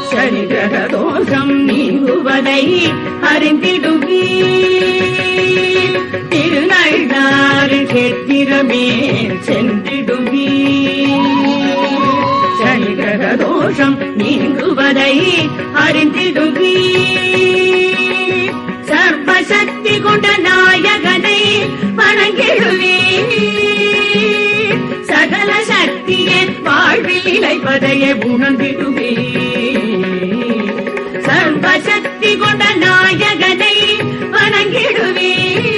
சனி கிரக தோஷம் நீங்குவதை அறிந்திடுவீர். திருநள்ளாறு கேத்திரமே சென்றிடுவீர். சனி கிரக தோஷம் நீங்குவதை அறிந்திடுவீர். சர்வசக்தி கொண்ட நாயகனை வணங்கிடுவீர். சகல சக்தியை வாழ்வில் இழைப்பதையே உணர்ந்திடுவீர். சர்வசக்தி கொண்ட நாயகனை வணங்கிடுவீர்.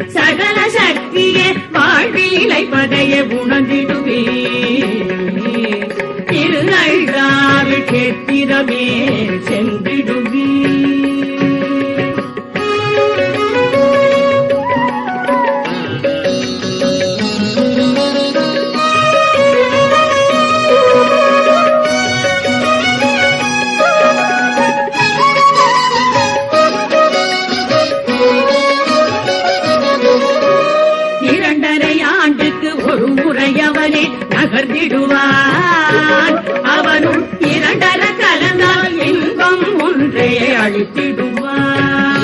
சகல சக்தியை வாழ்வில் இழைப்பதையே உணர்ந்திடுவீர். திருநள்ளாறு கேத்திரமே சென்றிடுவீர். நகர்ந்திடுவான். அவனும் இரண்டர கலந்தால் இன்பம் ஒன்றே அளித்திடுவான்.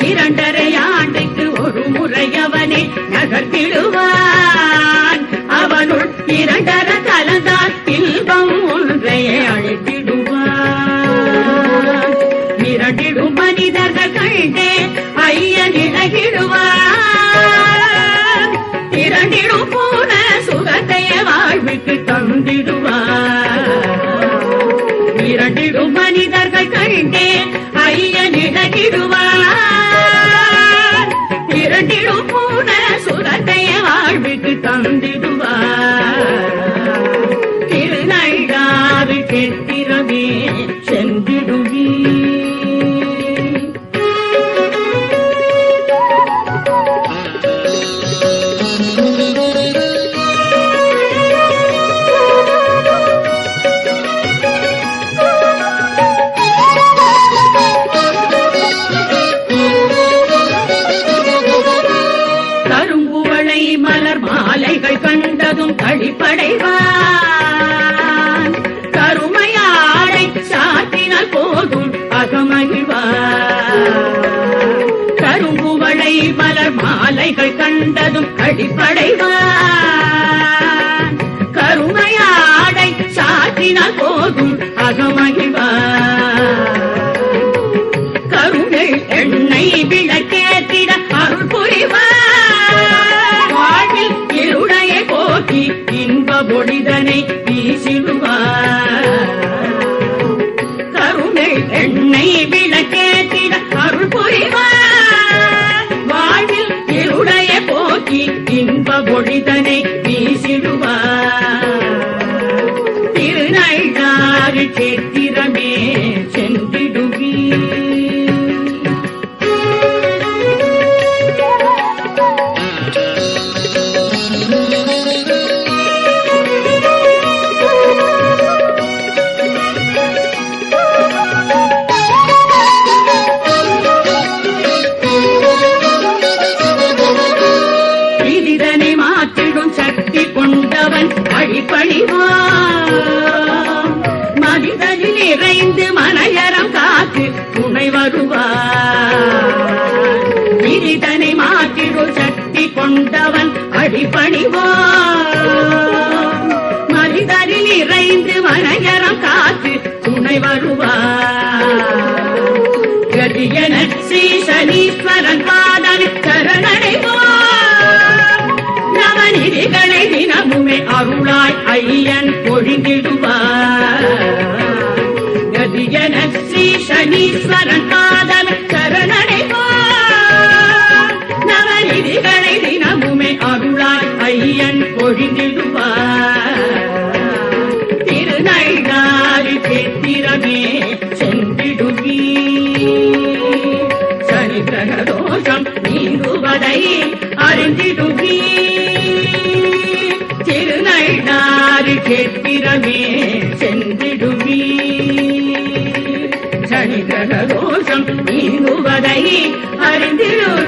இரண்டரை ஆண்டுக்கு ஒரு முறை அவனை நகர்த்திடுவான். அவனுள் இரண்டர கலந்தால் இன்பம் ஒன்றே அளித்திடுவான். இரண்டிடும் மனிதர்கள் கண்டே ஐயனிடகிடுவான். இரண்டிடும் பூன சுகத்தைய வாழ்வுக்கு தந்திடுவார். இரண்டிடும் மனிதர்கள் கண்டே ஐயனிடகிடுவார். இரண்டிடும் பூன சுகத்தைய வாழ்வுக்கு தந்திடுவார். திருநள்ளாறு கேத்திரமே சென்றிடுவீர். கண்டதும் கழிப்படைவான். கருமையாடை சாத்தினால் போதும் அகமகிழ்வான். கரும்புவளை மலர் மாலைகள் கண்டதும் கழிப்படைவான். கருமையாடை சாத்தினால் போதும் அகமகிழ்வான். கருணை எண்ணெய் விளக்கேற்றிட அருள் புரிவான். இன்ப பொழிதனை வீசிடுவார். கருணை எண்ணெய் விளக்கேற்றிட அருள் புரிவார். வாழ்வில் இருளைய போக்கி இன்ப பொழிதனை வீசிடுவார். திருநள்ளாறு கேத்திரமே சென்றிடுவீர். அழிப்பழிவான். மனிதனில் இறைந்து மனையறம் காத்து துணை வருவான். விரிதனை மாற்றிடும் சக்தி கொண்டவன் அழிப்பழிவான். மனிதனில் இறைந்து மனையறம் காத்து துணை வருவான். கதியன ஸ்ரீ சனீஸ்வரன் பாதன் சரணடைவான். நவநிதிகளை தினமுமே அருளாய் ஐயன் பொழிந்திடுவார். கதியன ஸ்ரீ சனீஸ்வரன் பாதன் சரணடைவார். நவநிதிகளை தினமுமே அருளாய் ஐயன் பொழிந்திடுவார். திருநள்ளாறு கேத்திரமே சென்றிடுவீர். சனி கிரக தோஷம் நீங்குவதை அறிந்திடுவீர். திருநள்ளாறு கேத்திரமே சென்றிடுவீர். சனி கிரக தோஷம் நீங்குவதை அறிந்திடுவீர்.